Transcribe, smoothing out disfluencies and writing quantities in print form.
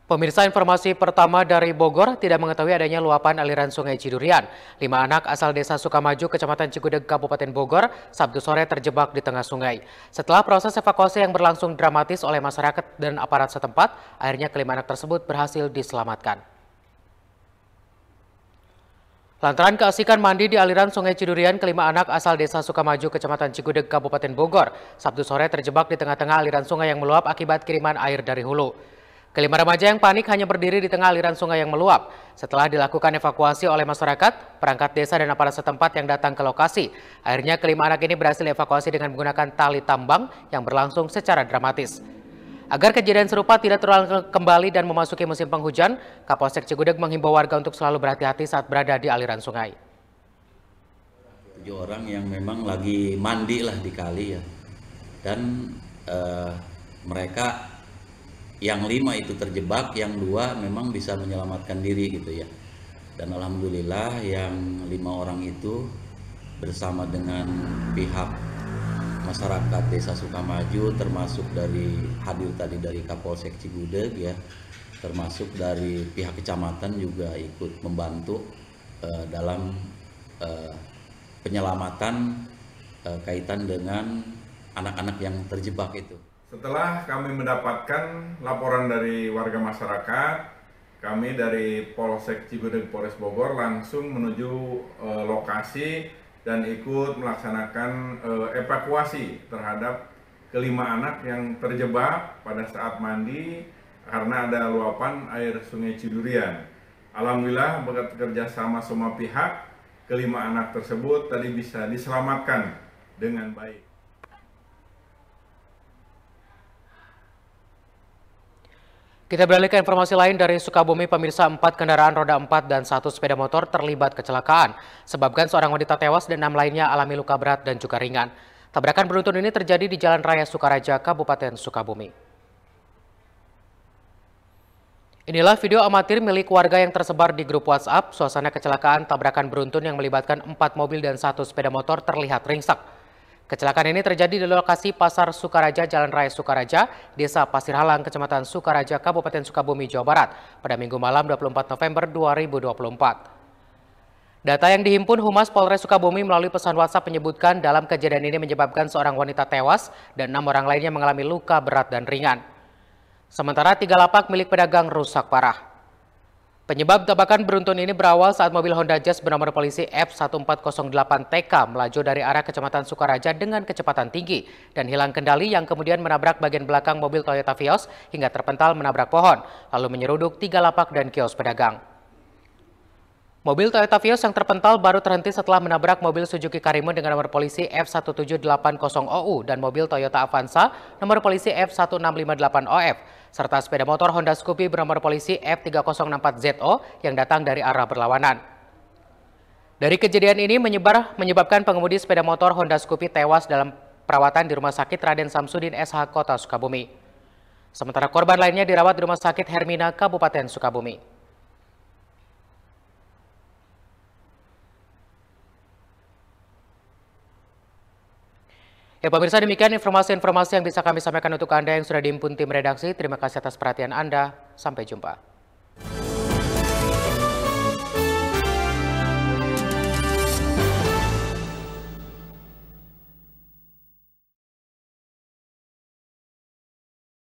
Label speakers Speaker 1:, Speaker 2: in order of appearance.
Speaker 1: Pemirsa, informasi pertama dari Bogor tidak mengetahui adanya luapan aliran Sungai Cidurian. 5 anak asal desa Sukamaju, Kecamatan Cigudeg, Kabupaten Bogor, Sabtu sore terjebak di tengah sungai. Setelah proses evakuasi yang berlangsung dramatis oleh masyarakat dan aparat setempat, akhirnya kelima anak tersebut berhasil diselamatkan. Lantaran keasikan mandi di aliran Sungai Cidurian, kelima anak asal desa Sukamaju, Kecamatan Cigudeg, Kabupaten Bogor, Sabtu sore terjebak di tengah-tengah aliran sungai yang meluap akibat kiriman air dari hulu. Kelima remaja yang panik hanya berdiri di tengah aliran sungai yang meluap. Setelah dilakukan evakuasi oleh masyarakat, perangkat desa dan aparat setempat yang datang ke lokasi, akhirnya kelima anak ini berhasil evakuasi dengan menggunakan tali tambang yang berlangsung secara dramatis. Agar kejadian serupa tidak terulang kembali dan memasuki musim penghujan, Kapolsek Cigudeg menghimbau warga untuk selalu berhati-hati saat berada di aliran sungai.
Speaker 2: 7 orang yang memang lagi mandi lah di kali ya, dan mereka yang 5 itu terjebak, yang 2 memang bisa menyelamatkan diri gitu ya. Dan alhamdulillah yang 5 orang itu bersama dengan pihak masyarakat desa Sukamaju, termasuk hadir tadi dari Kapolsek Cigudeg ya, termasuk dari pihak kecamatan juga ikut membantu dalam penyelamatan kaitan dengan anak-anak yang terjebak itu.
Speaker 3: Setelah kami mendapatkan laporan dari warga masyarakat, kami dari Polsek Cigudeg Polres Bogor langsung menuju lokasi dan ikut melaksanakan evakuasi terhadap kelima anak yang terjebak pada saat mandi karena ada luapan air Sungai Cidurian. Alhamdulillah bekerja sama semua pihak, kelima anak tersebut tadi bisa diselamatkan dengan baik.
Speaker 1: Kita beralih ke informasi lain dari Sukabumi. Pemirsa, 4 kendaraan roda 4 dan 1 sepeda motor terlibat kecelakaan. Sebabkan seorang wanita tewas dan 6 lainnya alami luka berat dan juga ringan. Tabrakan beruntun ini terjadi di Jalan Raya Sukaraja, Kabupaten Sukabumi. Inilah video amatir milik warga yang tersebar di grup WhatsApp. Suasana kecelakaan tabrakan beruntun yang melibatkan 4 mobil dan 1 sepeda motor terlihat ringsek. Kecelakaan ini terjadi di lokasi Pasar Sukaraja, Jalan Raya Sukaraja, Desa Pasir Halang, Kecamatan Sukaraja, Kabupaten Sukabumi, Jawa Barat, pada Minggu malam 24 November 2024. Data yang dihimpun Humas Polres Sukabumi melalui pesan WhatsApp menyebutkan dalam kejadian ini menyebabkan seorang wanita tewas dan 6 orang lainnya mengalami luka berat dan ringan. Sementara 3 lapak milik pedagang rusak parah. Penyebab tabrakan beruntun ini berawal saat mobil Honda Jazz bernomor polisi F1408TK melaju dari arah Kecamatan Sukaraja dengan kecepatan tinggi dan hilang kendali yang kemudian menabrak bagian belakang mobil Toyota Vios hingga terpental menabrak pohon, lalu menyeruduk 3 lapak dan kios pedagang. Mobil Toyota Vios yang terpental baru terhenti setelah menabrak mobil Suzuki Karimun dengan nomor polisi F1780OU dan mobil Toyota Avanza nomor polisi F1658OF, serta sepeda motor Honda Scoopy bernomor polisi F3064ZO yang datang dari arah berlawanan. Dari kejadian ini menyebabkan pengemudi sepeda motor Honda Scoopy tewas dalam perawatan di Rumah Sakit Raden Samsudin SH Kota Sukabumi. Sementara korban lainnya dirawat di Rumah Sakit Hermina, Kabupaten Sukabumi. Ya pemirsa, demikian informasi-informasi yang bisa kami sampaikan untuk Anda yang sudah dihimpun tim redaksi. Terima kasih atas perhatian Anda. Sampai jumpa.